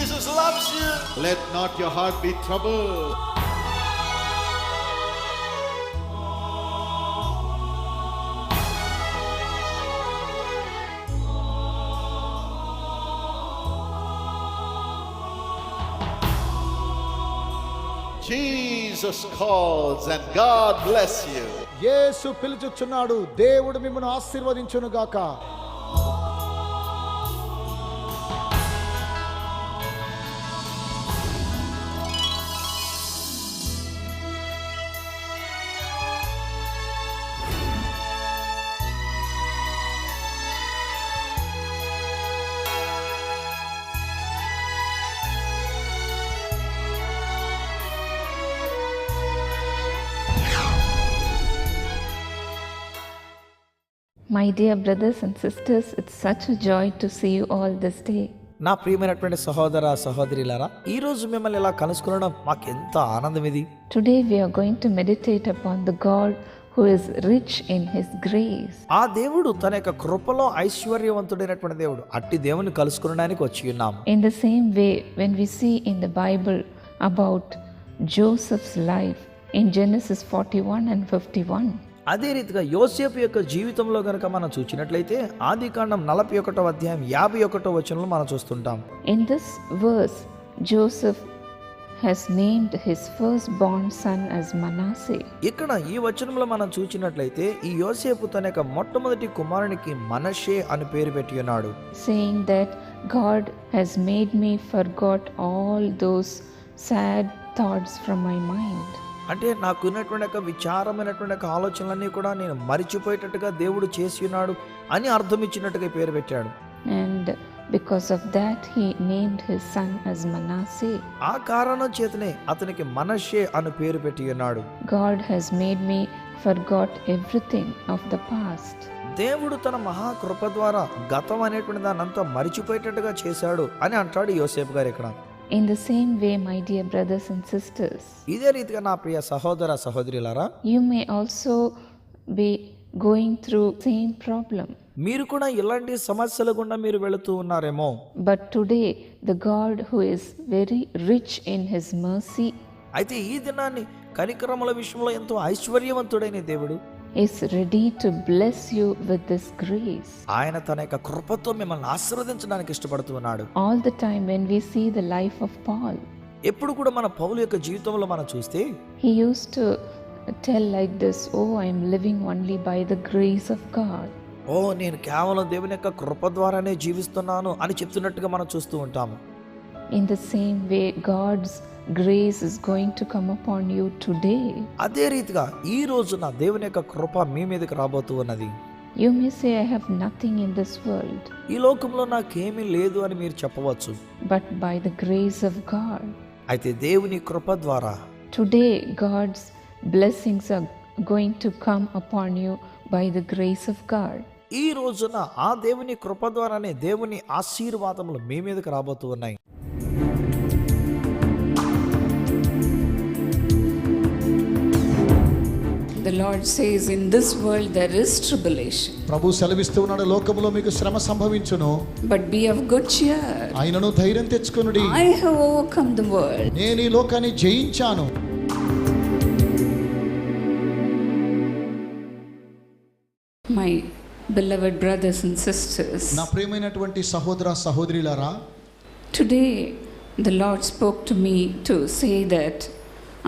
Jesus loves you. Let not your heart be troubled. Jesus calls and God bless you. యేసు పిలుచుచున్నాడు, దేవుడు మిమ్మల్ని ఆశీర్వదించును గాక. My dear brothers and sisters, it's such a joy to see you all this day. నా ప్రియమైనటువంటి సహోదర సహోదరులారా, ఈ రోజు మిమ్మల్ని ఇలా కలుసుకోవడం మాకెంత ఆనందం ఇది. Today we are going to meditate upon the God who is rich in his grace. ఆ దేవుడు తన యొక్క కృపలో ఐశ్వర్యవంతుడైనటువంటి దేవుడు. అట్టి దేవుని కలుసుకోవడానికి వచ్చి ఉన్నాం. In the same way, when we see in the Bible about Joseph's life in Genesis 41 and 51, అదే రీతిగా యోసేపు యొక్క జీవితంలో గనక మనం చూసినట్లయితే ఆదికాండం 41వ అధ్యాయం 51వ వచనంలో మనం చూస్తుంటాం. in this verse, Joseph has named his firstborn son as Manasseh. ఇక్కడ ఈ వచనంలో మనం చూసినట్లయితే ఈ యోసేపు తన యొక్క మొట్టమొదటి కుమారునికి మనష్షే అని పేరు పెట్టి ఉన్నాడు, saying that God has made me forgot all those sad thoughts from my mind. అంటే నాకు ఉన్నటువంటి ఒక విచారమైనటువంటి ఒక ఆలోచనలన్నీ కూడా నేను మరిచిపోయేటట్టుగా దేవుడు చేసి ఉన్నాడు అని అర్థం ఇచ్చినట్టుగా పేరు పెట్టాడు. And because of that he named his son as Manasseh. ఆ కారణం చేతనే అతనికి మనష్షే అని పేరు పెట్టి ఉన్నాడు. God has made me forgot everything of the past. దేవుడు తన మహాకృప ద్వారా గతం అనేటువంటి దాన్ని అంతా మరిచిపోయేటట్టుగా చేశాడు అని అంటాడు యోసేపు గారు ఇక్కడ. In the same way, my dear brothers and sisters, ఇదే రీతిగా నా ప్రియ సహోదర సహోదరులారా, you may also be going through same problem. మీరు కూడా ఇలాంటి సమస్యల గుండా మీరు వెళుతూ ఉన్నారేమో. But today, the God who is very rich in his mercy అయితే ఈ దినాన్ని కనికరముల విషయంలో ఎంతో ఐశ్వర్యవంతుడైన దేవుడు is ready to bless you with this grace. ఆయన తన యొక్క కృపతో మిమ్మల్ని ఆశీర్వదించడానికి ఇష్టపడుతూ ఉన్నాడు. All the time when we see the life of Paul, ఎప్పుడు కూడా మన పౌలు యొక్క జీవితంలో మనం చూస్తే he used to tell like this, oh, I am living only by the grace of God. నేను కేవలం దేవుని యొక్క కృప ద్వారానే జీవిస్తున్నాను అని చెప్తున్నట్టుగా మనం చూస్తూ ఉంటాము. In the same way, God's grace is going to come upon you today. అదే రీతిగా ఈ రోజున దేవుని యొక్క కృప మీ మీదకి రాబోతూ ఉన్నది. You may say, I have nothing in this world. ఈ లోకంలో నాకేమీ లేదు అని మీరు చెప్పవచ్చు. But by the grace of God, అయితే దేవుని కృప ద్వారా today God's blessings are going to come upon you by the grace of God. ఈ రోజున ఆ దేవుని కృప ద్వారానే దేవుని ఆశీర్వాదములు మీ మీదకి రాబోతూ ఉన్నాయి. The Lord says, in this world there is tribulation. ప్రభు సెలవిస్తూ ఉన్నాడు, లోకములో మీకు శ్రమ సంభవించును, But be of good cheer. ఆయనను ధైర్యం తెచ్చుకొనుడి, I have overcome the world. నేను ఈ లోకాన్ని జయించాను. My beloved brothers and sisters, నా ప్రియమైనటువంటి సహోదర సహోదరులారా, today the Lord spoke to me to say that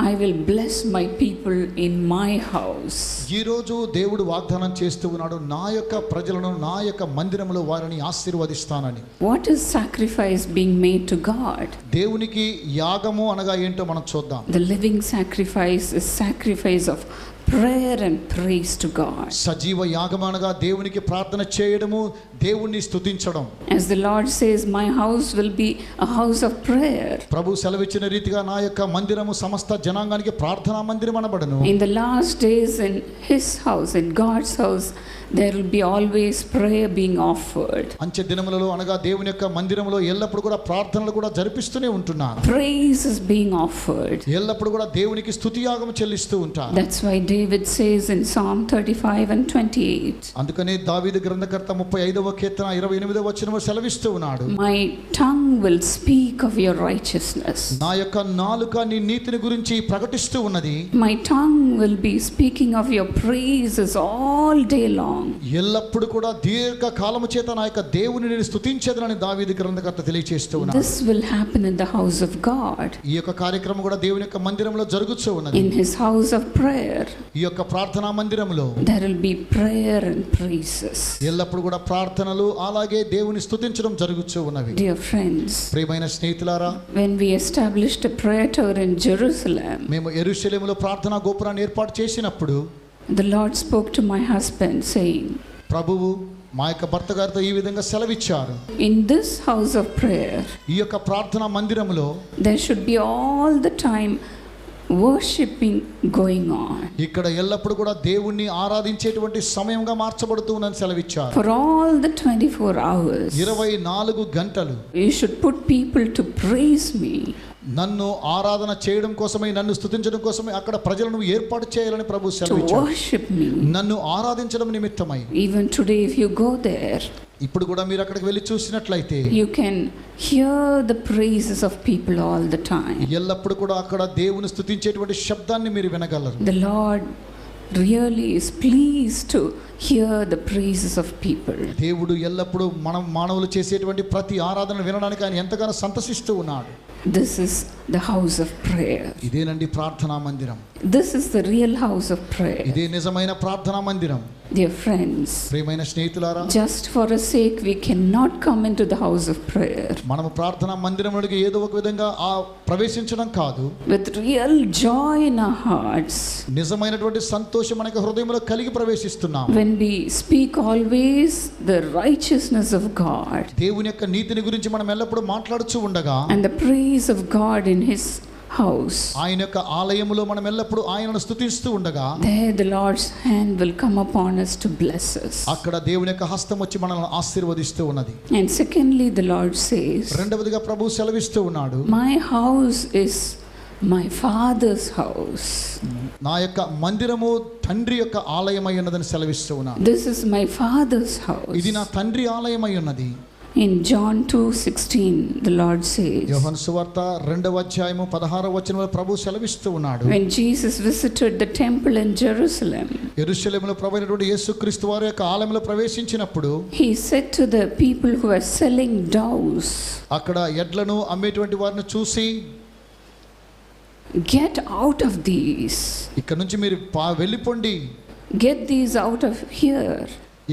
I will bless my people in my house. ఈ రోజు దేవుడు వాగ్దానం చేస్తూ ఉన్నాడు, నా యొక్క ప్రజలను నా యొక్క మందిరములో వారిని ఆశీర్వదిస్తానని. What is sacrifice being made to God? దేవునికి యాగము అనగా ఏంటో మనం చూద్దాం. The living sacrifice is sacrifice of prayer and praise to God. సజీవ యాగం అనగా దేవునికి ప్రార్థన చేయడము, దేవుణ్ణి స్తుతించడం. As the Lord says, my house will be a house of prayer. ప్రభు సెలవిచ్చిన రీతిగా నా యొక్క మందిరము సమస్త జనాంగానికి ప్రార్థనా మందిరం అనబడును. In the last days, in his house, in God's house, there will be always prayer being offered. అంచె దినములలో అనగా దేవుని యొక్క మందిరములో ఎల్లప్పుడు కూడా ప్రార్థనలు కూడా జరిపిస్తూనే ఉంటున్నారు. Praise is being offered. ఎల్లప్పుడు కూడా దేవునికి స్తుతి యాగం చెల్లిస్తూ ఉంటారు. That's why David says in Psalm 35 and 28, అందుకనే దావీదు గ్రంథకర్త 35వ కీర్తన 28వ వచనము సెలవిస్తూ ఉన్నాడు, My tongue will speak of your righteousness. నా యొక్క నాలుక నీ నీతిని గురించి ప్రకటిస్తూ ఉన్నది. My tongue will be speaking of your praises all day long. ఎల్లప్పుడు కూడా దీర్ఘ కాలము చేత నా యొక్క దేవుని నేను స్తుతించేదనని దావీదు గ్రంథకర్త తెలియజేస్తూ ఉన్నాడు. This will happen in the house of God, ఈ యొక్క కార్యక్రమం కూడా దేవుని యొక్క మందిరంలో జరుగుతూ ఉన్నది. in his house of prayer. ఈ యొక్క ప్రార్థనా మందిరంలో There will be prayer and praises. ఎల్లప్పుడు కూడా ప్రార్థనలు అలాగే దేవుని స్తుతించడం జరుగుతూ ఉన్నవి. Dear friends, ప్రియమైన స్నేహితులారా, when we established a prayer tower in Jerusalem, మేము యెరూషలేములో ప్రార్థనా గోపురాన్ని ఏర్పాటు చేసినప్పుడు the Lord spoke to my husband saying, ప్రభువు మా యొక్క భర్త గారితో ఈ విధంగా సెలవిచ్చారు, in this house of prayer, ఈ యొక్క ప్రార్థనా మందిరంలో there should be all the time worshiping going on. ఇక్కడ ఎల్లప్పుడు కూడా దేవుణ్ణి ఆరాధించేటువంటి సమయంగా మార్చబడుతూ ఉందని సెలవిచ్చారు. For all the 24 hours, 24 గంటలు you should put people to praise me. నన్ను ఆరాధన చేయడం కోసమే, నన్ను స్తుతించడం కోసమే అక్కడ ప్రజలను ఏర్పాటు చేయాలని ప్రభు To సెలవిచ్చారు. worship me. నన్ను ఆరాధించడం నిమిత్తమై. Even today, if you go there, ఇప్పుడు కూడా మీరు అక్కడికి వెళ్ళి చూసినట్లయితే you can hear the praises of people all the time. ఎల్లప్పుడు కూడా అక్కడ దేవుని స్తుతించేటువంటి శబ్దాన్ని మీరు వినగలరు. The Lord really is pleased to hear the praises of people. దేవుడు ఎల్లప్పుడు మానవులు చేసేటువంటి ప్రతి ఆరాధన వినడానికి ఆయన ఎంతగానో సంతసిస్తూ ఉన్నాడు. This is the house of prayer. ఇదేనండి ప్రార్థనా మందిరం. This is the real house of prayer. ఇదే నిజమైన ప్రార్థనా మందిరం. Dear friends, ప్రియమైన స్నేహితులారా, just for a sake we cannot come into the house of prayer. మనము ప్రార్థనా మందిరంలోకి ఏదో ఒక విధంగా ప్రవేశించడం కాదు, With real joy in our hearts, నిజమైనటువంటి సంతోషం మనకి హృదయంలో కలిగి ప్రవేశిస్తున్నాం. when we speak always the righteousness of God దేవుని యొక్క నీతిని గురించి మనం ఎల్లప్పుడూ మాట్లాడుచూ ఉండగా, and the praise of God in his house, ఆయన యొక్క ఆలయములో మనం ఎల్లప్పుడూ ఆయనను స్తుతిస్తూ ఉండగా, there the Lord's hand will come upon us to bless us. అక్కడ దేవుని యొక్క హస్తం వచ్చి మనల్ని ఆశీర్వదిస్తూ ఉన్నది. And secondly, the Lord says, రెండవదిగా ప్రభు సెలవిస్తూ ఉన్నాడు, my house is my Father's house. నా యొక్క మందిరము తండ్రి యొక్క ఆలయమై ఉన్నదని సెలవిస్తూ ఉన్నాడు. This is my Father's house. ఇది నా తండ్రి ఆలయమై ఉన్నది. In John 2:16, the Lord says, యోహాను సువార్త 2వ అధ్యాయము 16వ వచనంలో ప్రభు సెలవిస్తూ ఉన్నాడు, when Jesus visited the temple in Jerusalem, యెరూషలేములో ప్రభువైనటువంటి యేసుక్రీస్తు వారి యొక్క ఆలయంలో ప్రవేశించినప్పుడు he said to the people who were selling doves, అక్కడ ఎడ్లను అమ్మేటువంటి వారిని చూసి, get out of these, ఇక్కడ నుంచి మీరు వెళ్ళిపోండి, get these out of here.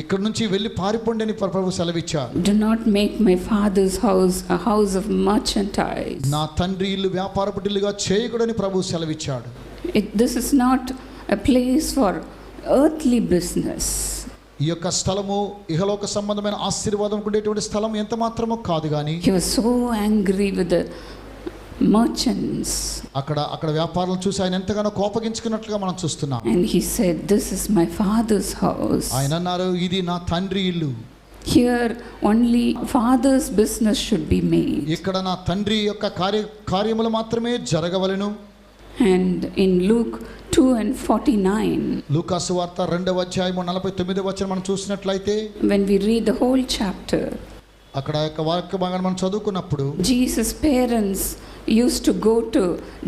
ఇక్కడ నుంచి వెళ్ళి పారిపోండి అని ప్రభు సెలవిచ్చారు. Do not make my Father's house a house of merchandise. నా తండ్రి ఇల్లు వ్యాపారపు ఇల్లుగా చేయకూడని ప్రభు సెలవిచ్చాడు. This is not a place for earthly business. ఈ యొక్క స్థలము ఇహలోక సంబంధమైన ఆశీర్వాదం ఉండేటువంటి స్థలం ఎంత మాత్రమో కాదు. కానీ He was so angry with the merchants, అక్కడ వ్యాపారాలు చూసి ఆయన ఎంతగానో కోపగించుకున్నట్లుగా మనం చూస్తున్నాం. and he said, this is my Father's house. ఆయన అన్నారు, ఇది నా తండ్రి ఇల్లు. Here only Father's business should be made. ఇక్కడ నా తండ్రి యొక్క కార్యములు మాత్రమే జరగవలెను. And in Luke 2:49, లూకా సువార్త 2వ అధ్యాయము 49వ వచనం మనం చూసినట్లయితే, when we read the whole chapter, అక్కడ యొక్క వాక్య భాగాన్ని మనం చదువుకున్నప్పుడు, Jesus' parents used to go to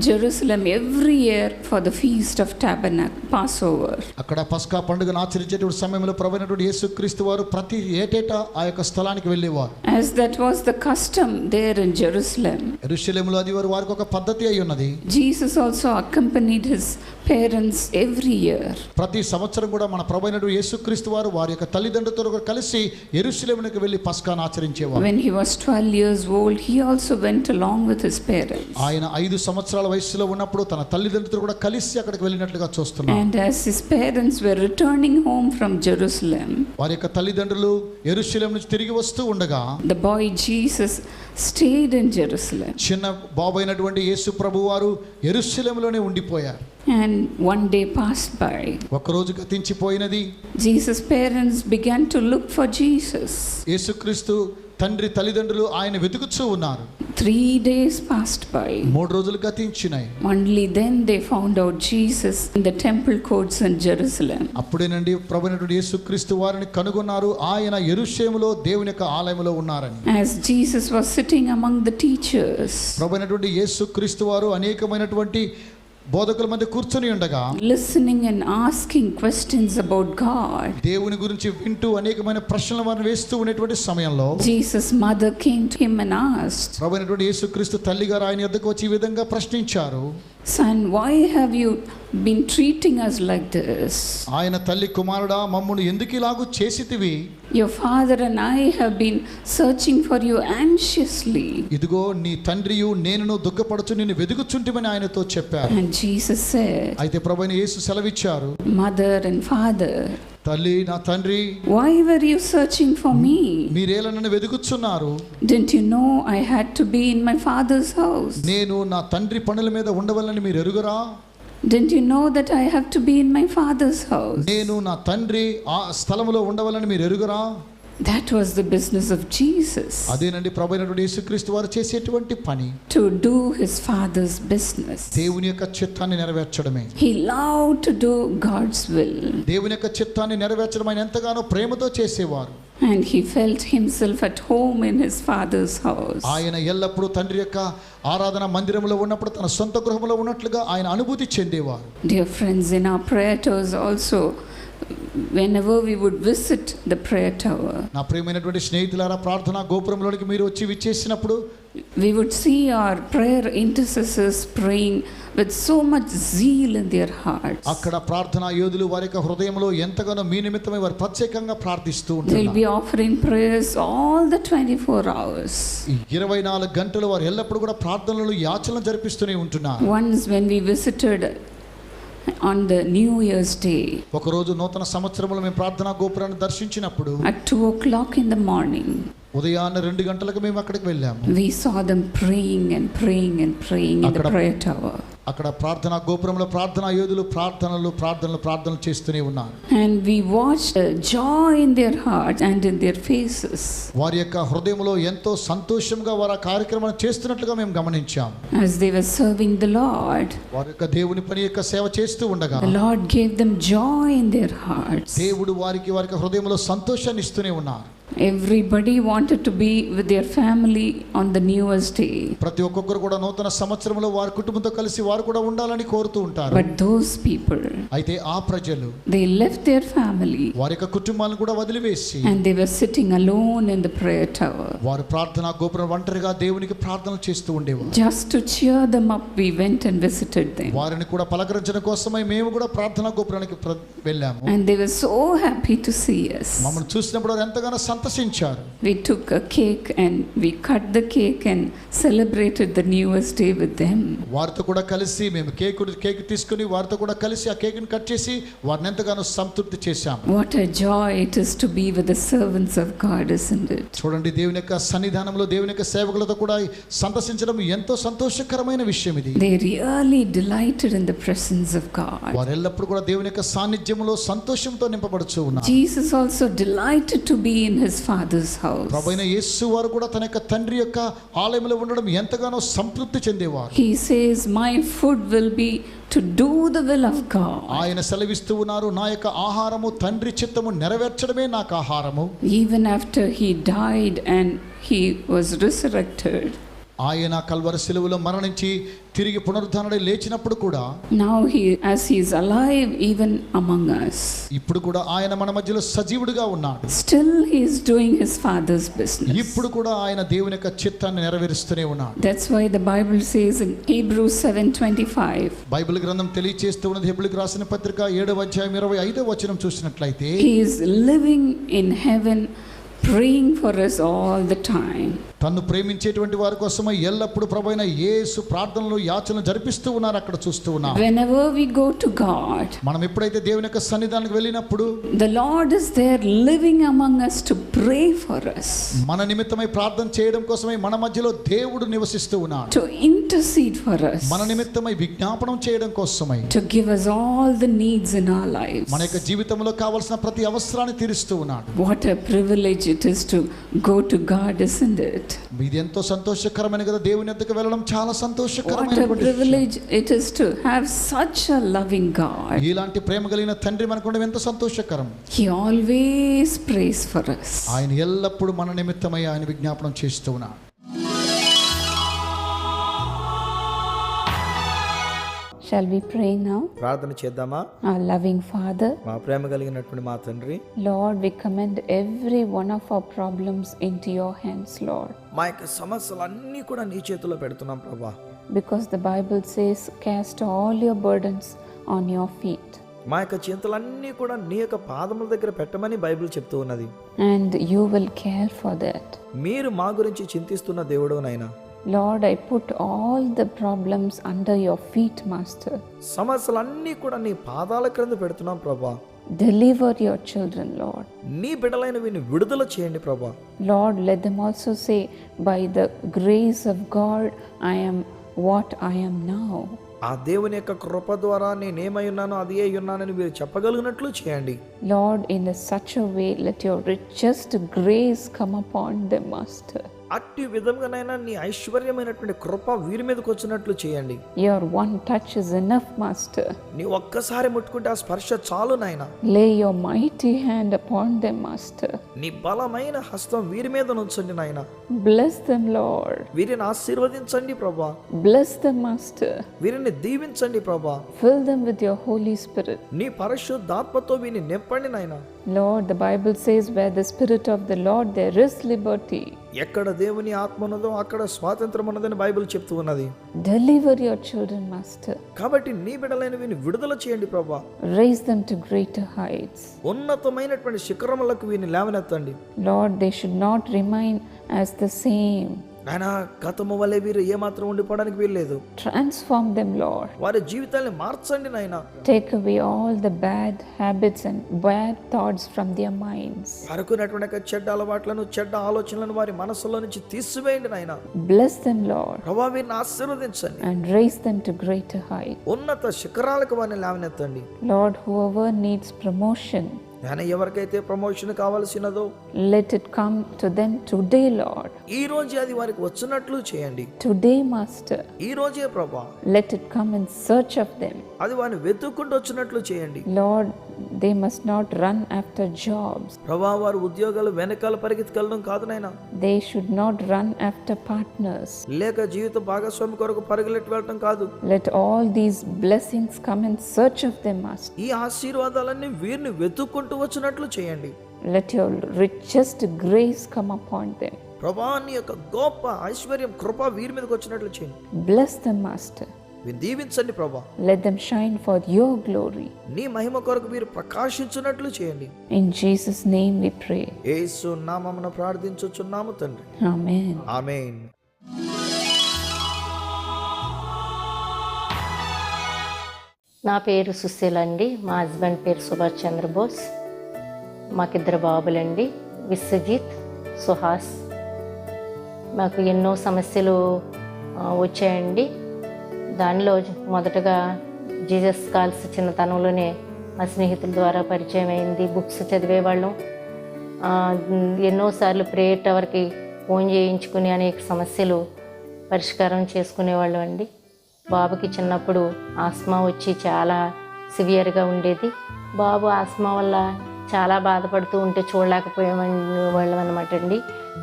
Jerusalem every year for the feast of tabernacle, Passover. అక్కడ పస్కా పండుగను ఆచరించేటువంటి సమయంలో ప్రభువైనటువంటి యేసుక్రీస్తు వారు ప్రతి ఏటేటా ఆ యొక్క స్థలానికి వెళ్ళేవారు. As that was the custom there in Jerusalem, యెరూషలేములో అది వారికి ఒక పద్ధతి అయి ఉన్నది. Jesus also accompanied his parents every year. ప్రతి సంవత్సరం కూడా మన ప్రభువైనటువంటి యేసుక్రీస్తు వారు వారి యొక్క తల్లిదండ్రులతో కలిసి యెరూషలేమునకు వెళ్ళి పస్కాను ఆచరించేవారు. When he was 12 years old, he also went along with his parents. ఆయన 5 సంవత్సరాల వయసులో ఉన్నప్పుడు తన తల్లిదండ్రులతో కూడా కలిసి అక్కడికి వెళ్ళినట్లుగా చూస్తున్నాం. And as his parents were returning home from Jerusalem, వారి యొక్క తల్లిదండ్రులు యెరూషలేము నుంచి తిరిగి వస్తూ ఉండగా, the boy Jesus stayed in Jerusalem. చిన్న బాబు అయినటువంటి యేసు ప్రభు వారు యెరూషలేములోనే ఉండిపోయారు. And one day passed by. ఒకరోజు గతించిపోయినది. Jesus' parents began to look for Jesus. యేసుక్రీస్తు తండ్రి తల్లిదండ్రులు ఆయన వెతుకుతూ ఉన్నారు. 3 days passed by. 3 రోజులు గతించినాయి. Only then they found out Jesus in the temple courts in Jerusalem. అప్పుడేనండి ప్రభువైనటువంటి యేసుక్రీస్తు వారిని కనుగొన్నారు. ఆయన యెరూషలేములో దేవుని యొక్క ఆలయంలో ఉన్నారని. As Jesus was sitting among the teachers, ప్రభువైనటువంటి యేసుక్రీస్తు వారు అనేకమైనటువంటి బోధకుల మధ్య కూర్చొని ఉండగా, listening and asking questions about God, దేవుని గురించి వింటూ అనేకమైన ప్రశ్నలు వారిని వేస్తూ ఉన్నటువంటి సమయంలో Jesus' mother came to him and asked, ప్రభువైనటువంటి యేసుక్రీస్తు తల్లి గారు ఆయన యొద్దకు వచ్చి ఈ విధంగా ప్రశ్నించారు. Son, why have you been treating us like this? ఆయన తల్లి, కుమారుడా, మమ్మును ఎందుకు ఇలాగూ చేసితివి? Your father and I have been searching for you anxiously. ఇదిగో నీ తండ్రియు నేనును దుఃఖపడుచు నిన్ను వెదుకుచుంటిమని ఆయనతో చెప్పారు. And Jesus said, అయితే ప్రభువైన యేసు సెలవిచ్చారు, Mother and father, తల్లి, నా తండ్రి, why were you searching for me? మీరేలా నన్ను వెదుకుచున్నారు? Didn't you know I had to be in my father's house? నేను నా తండ్రి పనుల మీద ఉండవలని మీరు ఎరుగరా? Didn't you know that I have to be in my father's house? నేను నా తండ్రి ఆ స్థలములో ఉండవలని మీరు ఎరుగరా? That was the business of Jesus. అదేనండి ప్రభువైనటువంటి యేసుక్రీస్తు వారు చేసేటువంటి పని, To do his father's business. దేవుని యొక్క చిత్తాన్ని నెరవేర్చడమే. He loved to do God's will. దేవుని యొక్క చిత్తాన్ని నెరవేర్చడం ఆయన ఎంతగానో ప్రేమతో చేసేవారు. And he felt himself at home in his father's house. ఆయన ఎల్లప్పుడూ తండ్రి యొక్క ఆరాధన మందిరంలో ఉన్నప్పుడు తన సొంత గృహంలో ఉన్నట్లుగా ఆయన అనుభూతి చెందేవారు. Dear friends, in our prayer towers also, whenever we would visit the prayer tower, నా ప్రియమైనటువంటి స్నేహితులారా, ప్రార్థనా గోపురంలోనికి మీరు వచ్చి విచ్చేసినప్పుడు we would see our prayer intercessors praying with so much zeal in their hearts. అక్కడ ప్రార్థనా యోధులు వారి యొక్క హృదయంలో ఎంతగానో మీ నిమిత్తమై వారు ప్రత్యేకంగా ప్రార్థిస్తూ They'll ఉంటారు. be offering prayers all the 24 hours. 24 గంటలు వారు ఎల్లప్పుడూ కూడా ప్రార్థనలు యాచనలు జరిపిస్తూనే ఉంటున్నారు. Once when we visited on the New Year's Day, ఒకరోజు నూతన సంవత్సరంలో మేము ప్రార్థనా గోపురాన్ని దర్శించినప్పుడు at 2 o'clock in the morning, ఉదయాన్నే 2 గంటలకు మేము అక్కడికి వెళ్ళాము. we saw them praying and praying and praying in the Akkada- prayer tower. అక్కడ ప్రార్థనా గోపురంలో ప్రార్థనా యోధులు ప్రార్థనలు చేస్తూనే ఉన్నారు. And we watched joy in their hearts and in their faces వారి యొక్క హృదయంలో ఎంతో సంతోషంగా వారు ఆ కార్యక్రమాన్ని చేస్తున్నట్లుగా మేము గమనించాం. as they were serving the Lord. వారి యొక్క దేవుని పని యొక్క సేవ చేస్తూ ఉండగా The Lord gave them joy in their hearts. దేవుడు వారికి హృదయంలో సంతోషాన్ని ఇస్తూనే ఉన్నారు. Everybody wanted to be with their family on the New Year's Day. ప్రతి ఒక్కొక్కరు కూడా నూతన సంవత్సరంలో వారి కుటుంబంతో కలిసి వారు కూడా ఉండాలని కోరుతూ ఉంటారు. But those people, అయితే ఆ ప్రజలు they left their family వారి యొక్క కుటుంబాలను కూడా వదిలివేసి and they were sitting alone in the prayer tower. వారు ప్రార్థనా గోపురం ఒంటరిగా దేవునికి ప్రార్థనలు చేస్తూ ఉండేవారు. Just to cheer them up, we went and visited them. వారిని కూడా పలకరించడం కోసమై మేము కూడా ప్రార్థనా గోపురానికి వెళ్ళాము. And they were so happy to see us. మమ్మల్ని చూసినప్పుడు వారు ఎంతగానో సంతోషించారు. We took a cake and we cut the cake and celebrated the New Year's Day with them. వారితో కూడా కలిసి మేము కేక్ తీసుకుని వారితో కూడా కలిసి ఆ కేక్ని కట్ చేసి వారిని ఎంతగానో సంతృప్తి చేశాం. What a joy it is to be with the servants of God, isn't it? చూడండి, దేవుని యొక్క సన్నిధానంలో దేవుని యొక్క సేవకులతో కూడా సందర్శించడం ఎంతో సంతోషకరమైన విషయం ఇది. They really delighted in the presence of God. వారు ఎల్లప్పుడూ కూడా దేవుని యొక్క సాన్నిధ్యంలో సంతోషంతో నింపబడుచు ఉన్నారు. Jesus also delighted to be in his father's house. ప్రభువైన యేసు వారు కూడా తన యొక్క తండ్రి యొక్క ఆలయంలో ఉండడం ఎంతగానో సంతృప్తి చెందేవారు. He says, my food will be to do the will of God. ఆయన సెలవిస్తూ ఉన్నారు, నా యొక్క ఆహారము తండ్రి చిత్తము నెరవేర్చడమే నాకు ఆహారము. Even after he died and he was resurrected, ఆయన కల్వరి శిలువలో మరణించి తిరిగి పునరుద్ధానుడై లేచినప్పుడు కూడా now as he is alive even among us, ఇప్పుడు కూడా ఆయన మన మధ్యలో సజీవుడిగా ఉన్నాడు. still he is doing his father's business. ఇప్పుడు కూడా ఆయన దేవుని యొక్క చిత్తాన్ని నెరవేరుస్తూనే ఉన్నాడు. That's why the Bible says in Hebrews 7:25, Bible గ్రంథం తెలియజేస్తూ ఉన్నది, హెబ్రీయులకు రాసిన పత్రిక 7వ అధ్యాయం 25వ వచనం చూసినట్లయితే, he is living in heaven praying for us all the time. తన్ను ప్రేమించేటువంటి వారి కోసమై ఎల్లప్పుడూ ప్రభువైన యేసు ప్రార్థనలు యాచనలు జరిపిస్తూ ఉన్నారు. అక్కడ చూస్తూ ఉన్నాం. Whenever we go to God, మనం ఎప్పుడైతే దేవుని యొక్క సన్నిధానానికి వెళ్ళినప్పుడు the Lord is there living among us to pray for us, మన నిమిత్తమై ప్రార్థన చేయడం కోసమై మన మధ్యలో దేవుడు నివసిస్తూ ఉన్నాడు. to intercede for us, మన నిమిత్తమై విజ్ఞాపనం చేయడం కోసమై, to give us all the needs in our lives. మన యొక్క జీవితంలో కావాల్సిన ప్రతి అవసరాన్ని తీరుస్తూ ఉన్నాడు. What a privilege it is to go to God, isn't it? ఇది ఎంతో సంతోషకరమైన కదా, దేవుని యొద్దకు వెళ్ళడం చాలా What a సంతోషకరమైనటువంటి విషయం. privilege it is to have such a loving God. ఇలాంటి ప్రేమ కలిగిన తండ్రి మనకు ఉండడం ఎంత సంతోషకరం. He always prays for us. ఆయన ఎల్లప్పుడూ మన నిమిత్తమై ఆయన విజ్ఞాపనం చేస్తూ ఉన్నాడు. Shall we pray now? ప్రార్థన చేద్దామా? Our loving Father, మా ప్రేమ కలిగినటువంటి మా తండ్రి, Lord, we commend every one of our problems into your hands, Lord. మా యొక్క సమస్యలన్నీ కూడా నీ చేతిలో పెడుతున్నాం ప్రభా. Because the Bible says, cast all your burdens on your feet, మా యొక్క చింతలన్నీ కూడా నీ యొక్క పాదముల దగ్గర పెట్టమని బైబిల్ చెప్తూ ఉన్నది. and you will care for that. మీరు మా గురించి చింతిస్తున్న దేవుడు నాయనా. Lord, I put all the problems under your feet, Master. సమస్యలన్నీ కూడా నీ పాదాల క్రింద పెడుతున్నాం ప్రభా. Deliver your children, Lord. నీ బిడ్డలైన వీరిని విడుదల చేయండి ప్రభా. Lord, let them also say, by the grace of God, I am what I am now. ఆ దేవుని యొక్క కృప ద్వారా నేనేమై ఉన్నానో అది అయి ఉన్నానని మీరు చెప్పగలిగినట్లు చేయండి. Lord, in such a way, let your richest grace come upon them, Master. అట్టి విధంగానైనా నీ ఐశ్వర్యమైనటువంటి కృప వీరి మీదకి వచ్చినట్లు చేయండి. Your one touch is enough, Master. నీ ఒక్కసారి ముట్టుకుంటే ఆ స్పర్శ చాలు నాయనా. Lay your mighty hand upon them, Master. నీ బలమైన హస్తం వీరి మీద ఉంచండి నాయనా. Bless them, Lord. వీరిని ఆశీర్వదించండి ప్రభా. Bless them, Master. వీరిని దీవించండి ప్రభా. Fill them with your Holy Spirit. నీ పరిశుద్ధాత్మతో వీరిని నింపండి నాయనా. Lord, the Bible says, where the Spirit of the Lord, there is liberty. ఎక్కడ దేవుని ఆత్మ ఉన్నదో అక్కడ స్వాతంత్రం ఉన్నదని బైబిల్ చెప్తూ ఉన్నది. Deliver your children, Master. కాబట్టి నీ బిడ్డలైన వీరిని విడుదల చేయండి ప్రభా. Raise them to greater heights. ఉన్నతమైనటువంటి శిఖరములకు వీరిని లేవనెత్తండి. Lord, they should not remain as the same. నాయనా, గతము వలె వీరు ఏమాత్రం ఉండిపోవడానికి వీల్లేదు. Transform them, Lord. వారి జీవితాన్ని మార్చండి నాయనా. Take away all the bad habits and bad thoughts from their minds. అనుకున్నటువంటి చెడ్డ అలవాట్లను చెడ్డ ఆలోచనలను వారి మనసులో నుంచి తీసివేయండి నాయనా. Bless them, Lord, ప్రభా వీరిని ఆశీర్వదించండి. and raise them to greater heights. ఉన్నత శిఖరాలకు వారిని లేవనెత్తండి. Lord, whoever needs promotion, నాయన ఎవరికైతే promotion కావాల్సినదో let it come to them today, Lord. ఈ రోజే అది వారికి వచ్చినట్లు చేయండి. Today, Master, ఈ రోజే ప్రభా let it come in search of them. అది వారిని వెతుక్కుంటూ వచ్చినట్లు చేయండి. Lord, they must not run after jobs. ప్రభా వారు ఉద్యోగాలు వెనకాల పరిగెత్తుకెళ్ళడం కాదు నాయనా. They should not run after partners. లేక జీవిత భాగస్వామి కొరకు పరుగులెట్టి వెళ్ళటం కాదు. Let all these blessings come in search of them, Master. ఈ ఆశీర్వాదాలన్నీ వీరిని వెతుక్కుంటూ వచ్చినట్లు చేయండి. Let your richest grace come upon them. ప్రభా నీ యొక్క గొప్ప ఐశ్వర్యం కృప వీరి మీదకి వచ్చినట్లు చేయండి. Bless them, Master. వీరు దీవించండి ప్రభా. Let them shine for your glory. నీ మహిమ కొరకు వీరు ప్రకాశించున్నట్లు చేయండి. In Jesus' name we pray. యేసు నామమున ప్రార్థించుచున్నాము తండ్రి. Amen. ఆమేన్. నా పేరు సుశీల అండి. మా హస్బెండ్ పేరు సుభాష్ చంద్రబోస్. మాకిద్దరు బాబులండి, విశ్వజిత్, సుహాస్. మాకు ఎన్నో సమస్యలు వచ్చాయండి. దానిలో మొదటగా జీసస్ కాల్స్ చిన్నతనంలోనే మా స్నేహితుల ద్వారా పరిచయం అయింది. బుక్స్ చదివేవాళ్ళం. ఎన్నోసార్లు ప్రేయర్ టవర్కి ఫోన్ చేయించుకుని అనేక సమస్యలు పరిష్కారం చేసుకునేవాళ్ళం అండి. బాబుకి చిన్నప్పుడు ఆస్మా వచ్చి చాలా సివియర్గా ఉండేది. బాబు ఆస్మా వల్ల చాలా బాధపడుతూ ఉంటే చూడలేకపోయేవాళ్ళం అనమాట అండి.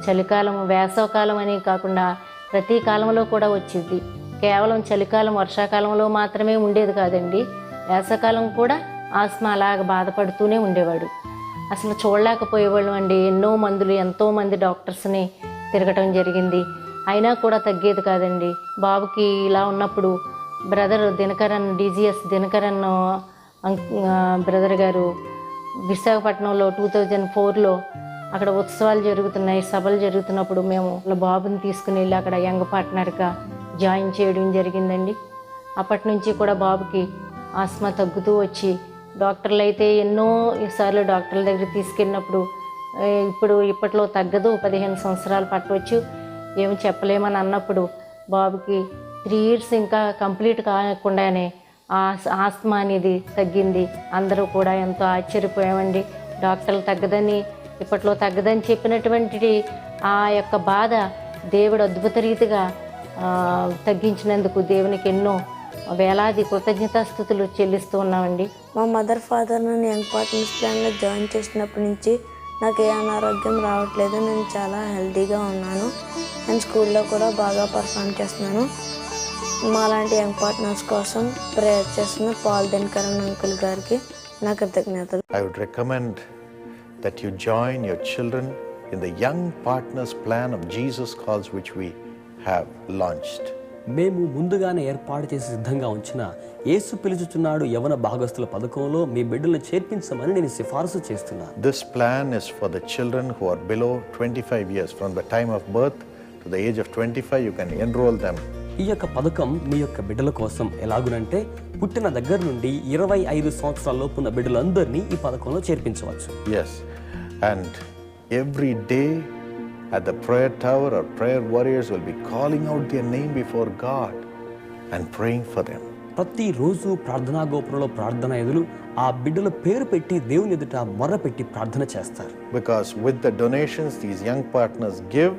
చలికాలం, వేసవకాలం అని కాకుండా ప్రతి కాలంలో కూడా వచ్చింది. కేవలం చలికాలం, వర్షాకాలంలో మాత్రమే ఉండేది కాదండి. వేసవకాలం కూడా ఆస్మా అలాగ బాధపడుతూనే ఉండేవాడు. అసలు చూడలేకపోయేవాళ్ళం అండి. ఎన్నో మందులు, ఎంతోమంది డాక్టర్స్ని తిరగటం జరిగింది. అయినా కూడా తగ్గేది కాదండి. బాబుకి ఇలా ఉన్నప్పుడు brother Dinakaran, DGS Dinakaran brother గారు విశాఖపట్నంలో 2004లో అక్కడ ఉత్సవాలు జరుగుతున్నాయి, సభలు జరుగుతున్నప్పుడు మేము బాబుని తీసుకుని వెళ్ళి అక్కడ యంగ్ పార్ట్నర్గా జాయిన్ చేయడం జరిగిందండి. అప్పటి నుంచి కూడా బాబుకి ఆస్మా తగ్గుతూ వచ్చి డాక్టర్లు అయితే ఎన్నో సార్లు డాక్టర్ల దగ్గర తీసుకెళ్ళినప్పుడు ఇప్పట్లో తగ్గదు, 15 సంవత్సరాలు పట్టవచ్చు, ఏమి చెప్పలేమని అన్నప్పుడు బాబుకి 3 years ఇంకా కంప్లీట్ కాకుండానే ఆస్తమా అనేది తగ్గింది. అందరూ కూడా ఎంతో ఆశ్చర్యపోయామండి. డాక్టర్లు ఇప్పట్లో తగ్గదని చెప్పినటువంటి ఆ యొక్క బాధ దేవుడు అద్భుత రీతిగా తగ్గించినందుకు దేవునికి ఎన్నో వేలాది కృతజ్ఞతాస్తుతులు చెల్లిస్తూ ఉన్నామండి. మా మదర్ ఫాదర్ నన్ను యంగ్ పార్ట్నర్స్ ప్లాన్లో జాయిన్ చేసినప్పటి నుంచి నాకు ఏ అనారోగ్యం రావట్లేదు. నేను చాలా హెల్తీగా ఉన్నాను. నేను స్కూల్లో కూడా బాగా పర్ఫామ్ చేస్తున్నాను. మాలాంటి యంగ్ పార్ట్నర్స్ కోసం ప్రేయర్ చేస్తున్న పాల్ దినకరన్ అంకుల్ గారికి నా కృతజ్ఞతలు. I would recommend that you join your children in the Young Partners Plan of Jesus Calls, which we have launched. మేము ముందుగానే ఏర్పాటు చేసి సిద్ధంగా ఉంచిన యేసు పిలుచుచున్నాడు యవన భాగస్తుల పథకంలో మీ బిడ్డలను చేర్పించమని నేను సిఫారసు చేస్తున్నాను. This plan is for the children who are below 25 years. From the time of birth to the age of 25, you can enroll them. ఈ యొక్క పథకం మీ యొక్క బిడ్డల కోసం ఎలాగునంటే పుట్టిన దగ్గర నుండి 25 సంవత్సరాల లోపు ఉన్న బిడ్డలందరినీ ఈ పథకంలో చేర్పించవచ్చు. Yes, and every day at the prayer tower, our prayer warriors will be calling out their name before God and praying for them. ప్రతిరోజు ప్రార్థనా గోపురంలో ప్రార్థన ఎదులు ఆ బిడ్డల పేరు పెట్టి దేవుని ఎదుట మొర్ర పెట్టి ప్రార్థన చేస్తారు. Because with the donations these young partners give,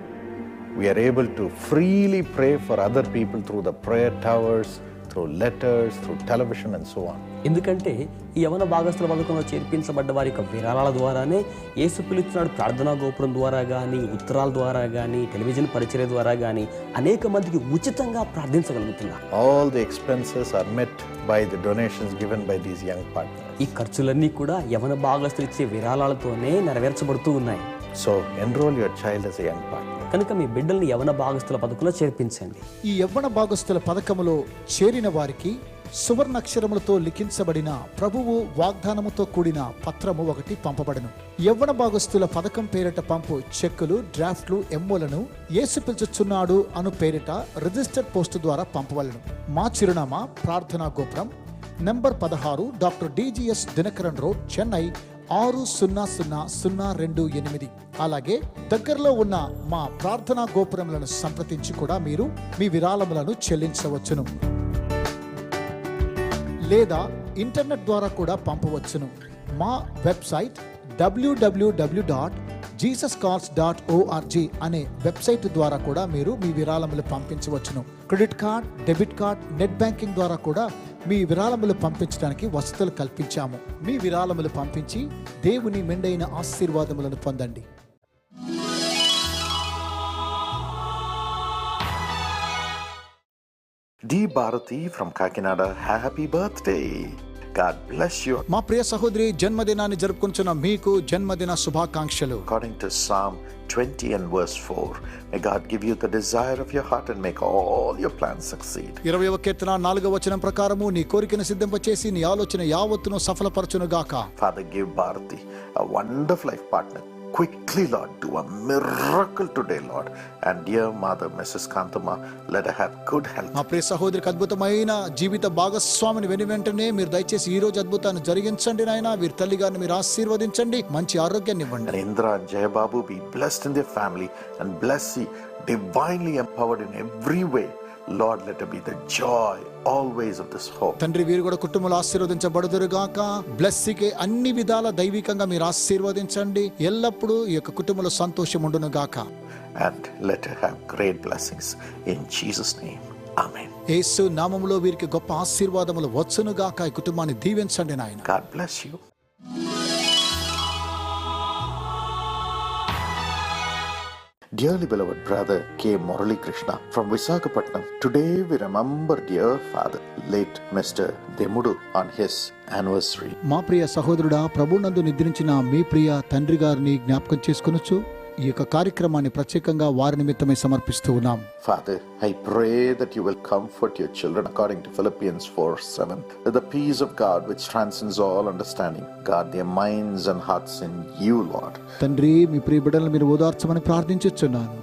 we are able to freely pray for other people through the prayer towers, through letters, through television and so on. ఎందుకంటే ఈ యవన భాగస్తుల పథకంలో చేర్పించబడ్డ వారి యొక్క విరాళాల ద్వారానే యేసు పిలుచున్నాడు ప్రార్థనా గోపురం ద్వారా కానీ, ఉత్తరాల ద్వారా కానీ, టెలివిజన్ పరిచర్య ద్వారా కానీ అనేక మందికి ఉచితంగా ప్రార్థించగలుగుతున్నారు. All the expenses are met by the donations given by these young partners. ఈ ఖర్చులన్నీ కూడా యవన భాగస్తులు ఇచ్చే విరాళాలతోనే నెరవేర్చబడుతూ ఉన్నాయి. So enroll your child as a young partner. కనుక మీ బిడ్డల్ని యవన భాగస్తుల పథకంలో చేర్పించండి. ఈ యవ్వన భాగస్తుల పథకములో చేరిన వారికి సువర్ణాక్షరములతో లిఖించబడిన ప్రభువు వాగ్దానముతో కూడిన పత్రము ఒకటి పంపబడను. యవ్వన భాగస్తుల పథకం పేరిట పంపు చెక్కులు, డ్రాఫ్ట్లు, ఎమ్మోలను యేసు పిలుచుచున్నాడు అను పేరిట రిజిస్టర్డ్ పోస్టు ద్వారా పంపవలను. మా చిరునామా ప్రార్థనా గోపురం, number 16, doctor DGS Dinakaran road, Chennai 600028. అలాగే దగ్గరలో ఉన్న మా ప్రార్థనా గోపురములను సంప్రదించి కూడా మీరు మీ విరాళములను చెల్లించవచ్చును, లేదా ఇంటర్నెట్ ద్వారా కూడా పంపవచ్చును. మా వెబ్సైట్ www.jesuscalls.org అనే వెబ్సైట్ ద్వారా కూడా మీరు మీ విరాళములు పంపించవచ్చును. Credit card, debit card, net banking ద్వారా కూడా మీ విరాళములు పంపించడానికి వసతులు కల్పించాము. మీ విరాళములు పంపించి దేవుని మెండైన ఆశీర్వాదములను పొందండి. D. Bharati from Kakinada, happy birthday. God bless you. మా ప్రియ సహోదరి జన్మదినాన్ని జరుపుకుంటున్న మీకు జన్మదిన శుభాకాంక్షలు. According to Psalm 20 and verse 4, may God give you the desire of your heart and make all your plans succeed. 20వ కీర్తన 4వ వచనం ప్రకారము నీ కోరికను సిద్ధింపచేసి నీ ఆలోచన యావత్తును సఫలపరచును గాక. Father, give Bharati a wonderful life partner. Quickly, Lord, do a miracle today, Lord. And dear mother, Mrs. Kantama, let her have good health. మా ప్రియ సహోదరికి అద్భుతమైన జీవిత భాగస్వామిని వెంటనే మీరు దయచేసి ఈ రోజు అద్భుతాన్ని జరిగించండి నాయన. వీరి తల్లి గారిని మీరు ఆశీర్వదించండి, మంచి ఆరోగ్యాన్ని ఇవ్వండి. And Indra and Jayababu be blessed in their family and blessed, divinely empowered in every way. Lord, let her be the joy always of this home. తండ్రి వీరు కూడా కుటుంబంలో ఆశీర్వదించబడుదురు గాక. బ్లెస్సింగ్ అన్ని విధాల దైవికంగా మీరు ఆశీర్వదించండి. ఎల్లప్పుడూ ఈ యొక్క కుటుంబంలో సంతోషం ఉండును గాక. And let her have great blessings in Jesus' name. Amen. యేసు నామములో వీరికి గొప్ప ఆశీర్వాదములు వచ్చును గాక. ఈ కుటుంబాన్ని దీవించండి నాయన. God bless you. Dearly beloved brother K. Murali Krishna from Visakhapatnam, today we remember dear father, late Mr. Demudu on his anniversary. మా ప్రియ సహోదరుడా, ప్రభునందు నిద్రించిన మీ ప్రియ తండ్రి గారిని జ్ఞాపకం చేసుకొనొచ్చు. ఈ యొక్క కార్యక్రమాన్ని ప్రత్యేకంగా వారి నిమిత్తమై సమర్పిస్తూ ఉన్నాం. Father, I pray that you will comfort your children according to Philippians 4:7. That the peace of God which transcends all understanding, guard their minds and hearts in you, Lord. తండ్రి, మీ ప్రియ బిడ్డలను మీరు ఓదార్చమని ప్రార్థించుచున్నాను.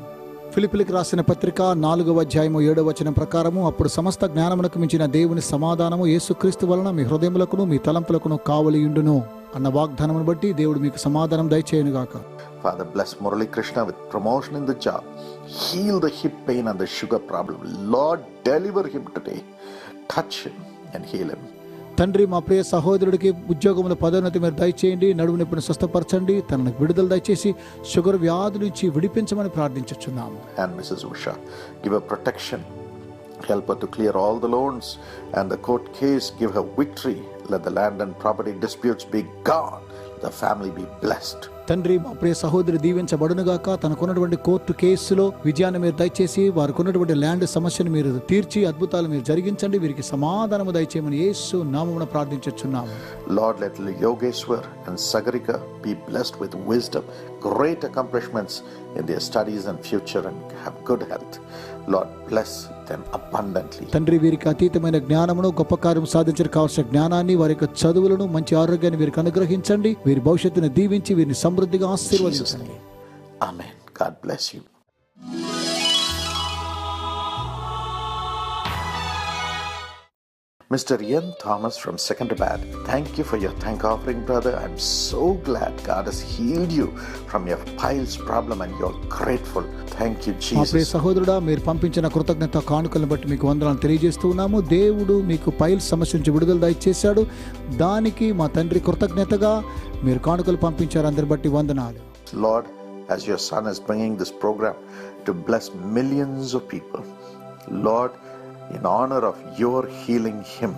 ఫిలిప్పీయులకు రాసిన పత్రిక 4వ అధ్యాయము 7వ వచనం ప్రకారము, అప్పుడు సమస్త జ్ఞానమునకు మించిన దేవుని సమాధానము యేసుక్రీస్తు వలన మీ హృదయములకును మీ తలంపులకును కావలియుండును అన్న వాగ్దానం బట్టి దేవుడు మీకు సమాధానం దయచేయను గాక. Father, bless Murali Krishna with promotion in the job. Heal the hip pain and the sugar problem. Lord, deliver him today. Touch him and heal him. తండ్రి, మా ప్రియ సహోదరుడికి ఉద్యోగంలో పదోన్నతి మీరు దయచేయండి, నడుము నొప్పిని స్వస్థపరచండి, తనకు విడుదల దయచేసి షుగర్ వ్యాధి నుంచి విడిపించమని ప్రార్థించుచున్నాము. And Mrs. Usha, give her protection. Help her to clear all the loans and the court case. Give her victory. Let the land and property disputes be gone. Let the family be blessed. తండ్రి, మా ప్రియ సహోదరి దీవించబడునుగాక. తనకున్నటువంటి court కేసులో విజయాన్ని మీరు దయచేసి వారికి ఉన్నటువంటి ల్యాండ్ సమస్యను మీరు తీర్చి అద్భుతాలు మీరు జరిగించండి. వీరికి సమాధానము దయచేయమని యేసు నామమున ప్రార్థించుచున్నాము. Lord, let Yogeshwar and Sagarika be blessed with wisdom, great accomplishments in their studies and future, and have good health. Lord, bless them abundantly. తండ్రి, వీరికి అతీతమైన జ్ఞానమును, గొప్ప కార్యం సాధించడానికి కావాల్సిన జ్ఞానాన్ని, వారి యొక్క చదువులను, మంచి ఆరోగ్యాన్ని వీరికి అనుగ్రహించండి. వీరి భవిష్యత్తును దీవించి వీరిని సమృద్ధిగా ఆశీర్వదించండి. Amen. God bless you. Mr. Ian Thomas from Secunderabad, thank you for your thank offering, brother. I'm so glad God has healed you from your piles problem and you're grateful. Thank you, మా ప్రియ Jesus. సహోదరుడా, మీరు పంపించిన కృతజ్ఞత కానుకలను బట్టి మీకు వందనాలు తెలియజేస్తూ ఉన్నాము. దేవుడు మీకు పైల్ సమస్య నుంచి విడుదల దయచేశాడు. దానికి మా తండ్రి కృతజ్ఞతగా మీరు కానుకలు పంపించారు. అందరి బట్టి వందనాలు. Lord, as your son is bringing this program to bless millions of people, Lord, in honor of your healing him,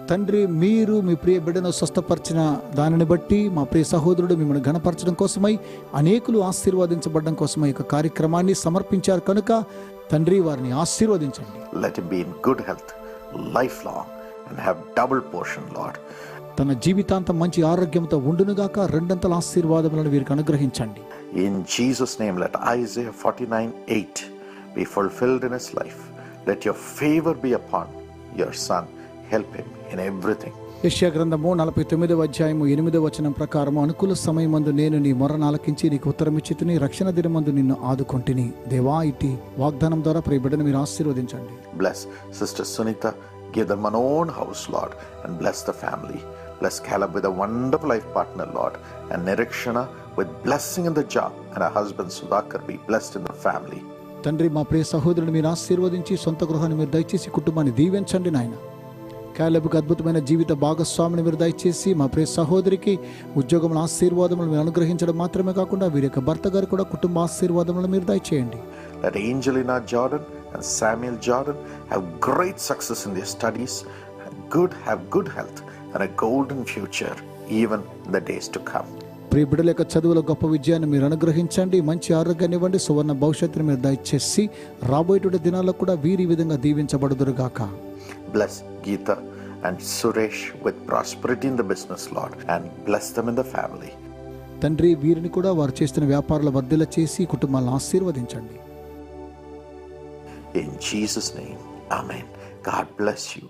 తండ్రి, మీరు మీ ప్రియ బిడ్డను స్వస్థపరిచిన దానిని బట్టి మా ప్రియ సహోదరుడు మిమ్మల్ని ఘనపరచడం కోసమై, అనేకులు ఆశీర్వదించబడడం కోసమై ఒక కార్యక్రమాన్ని సమర్పించారు కనుక తండ్రి, వారిని ఆశీర్వదించండి. let him be in good health, lifelong, and have double portion, Lord. తన జీవితాంతం మంచి ఆరోగ్యంతో ఉండునుగాక. రెండంతల ఆశీర్వాదములను వీరికి అనుగ్రహించండి. In Jesus' name, let Isaiah 49:8 be fulfilled in his life. Let your favor be upon your son. Help him in everything. యెషయా గ్రంథము 49వ అధ్యాయము 8వ వచనం ప్రకారము, అనుకూల సమయమందు నేను నీ మొర్రను ఆలకించి నీకు ఉత్తరమిచ్చితిని, రక్షణ దినమందు నిన్ను ఆదుకొంటిని. దేవా, ఇట్టి వాగ్దానం ద్వారా ప్రియ బిడ్డను మీరు ఆశీర్వదించండి. Bless Sister Sunita. Give them an own house, Lord, and bless the family. Bless Caleb with a wonderful life partner, Lord, and Nirikshana with blessing in the job, and her husband Sudhakar be blessed in the family. తండ్రి, మా ప్రియ సహోదరుని మీరు ఆశీర్వదించి సొంత గృహాన్ని మీరు దయచేసి కుటుంబాన్ని దీవించండి నాయన. కాలేబుకు అద్భుతమైన జీవిత భాగస్వామిని మీరు దయచేసి మా ప్రియ సహోదరికి ఉద్యోగముల ఆశీర్వాదములు మీరు అనుగ్రహించడం మాత్రమే కాకుండా వీరి యొక్క భర్త గారు కూడా కుటుంబ ఆశీర్వాదములు మీరు దయచేయండి. Let Angelina Jordan and Samuel Jordan have great success in their studies, have good health, and a golden future even in the days to come. ప్రియ బిడ్డల యొక్క చదువుల గొప్ప విజయాన్ని మీరు అనుగ్రహించండి. మంచి ఆరోగ్యాన్ని ఇవ్వండి. సువర్ణ భవిష్యత్తును మీరు దయచేసి రాబోయేటువంటి దినాల్లో కూడా వీరి విధంగా దీవించబడుదురుగాక. Bless Geeta and Suresh with prosperity in the business, Lord, and bless them in the family. తండ్రి, వీరిని కూడా వారు చేస్తున్న వ్యాపారాల వర్ధిల్ల చేసి కుటుంబాలను ఆశీర్వదించండి. In Jesus' name, amen. God bless you.